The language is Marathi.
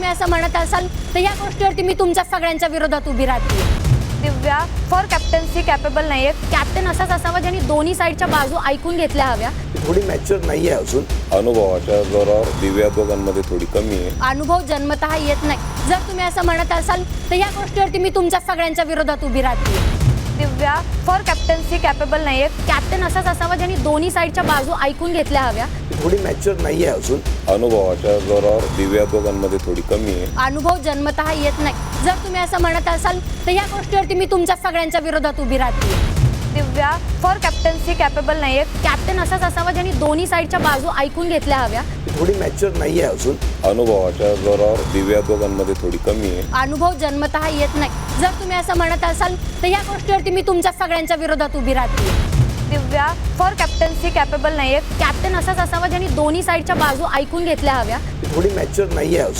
तुम्ही असं म्हणत असाल तर या गोष्टीवरती मी तुमच्या सगळ्यांच्या विरोधात उभी राहते। दिव्या फॉर कॅप्टन्सी कॅपेबल नाहीये। कॅप्टन असाच असावा ज्यांनी दोन्ही साईडच्या बाजू ऐकून घेतल्या हव्या। थोडी मॅच्युअर नाहीये अजून। अनुभवाच्या जोरावर दिव्या दोघांमध्ये थोडी कमी आहे। अनुभव जन्मतः येत नाही। जर तुम्ही असं म्हणत असाल तर या गोष्टीवरती मी तुमच्या सगळ्यांच्या विरोधात उभी राहते। दिव्या फॉर कॅप्टन्सी कॅपेबल नाहीये। कॅप्टन असाच असावा ज्यांनी दोन्ही साईडच्या बाजू ऐकून घेतल्या हव्या। थोडी मॅच्युअर नाहीये अजून। अनुभवाच्या जोरावर दिव्या दोघांमध्ये थोडी कमी आहे। अनुभव जन्मतः येत नाही। जर तुम्ही असं म्हणत असाल तर या गोष्टीवरती मी तुमच्या सगळ्यांच्या विरोधात उभी राहते। दिव्या फॉर कॅप्टन्सी कॅपेबल नाहीये। कॅप्टन असाच असावा ज्यांनी दोन्ही साईडच्या बाजू ऐकून घेतल्या हव्या। थोडी मॅच्युअर नाहीये अजून। अनुभवाच्या जोरावर दिव्या दोघांमध्ये थोडी कमी आहे। अनुभव जन्मतः येत नाही। जर तुम्ही असं म्हणत असाल तर या गोष्टीवरती मी तुमच्या सगळ्यांच्या विरोधात उभी राहते। दिव्या फॉर कॅप्टन्सी कॅपेबल नाहीये। कॅप्टन असाच असावा ज्यांनी दोन्ही साईडच्या बाजू ऐकून घेतल्या हव्या। थोडी मॅच्युअर नाहीये अजून।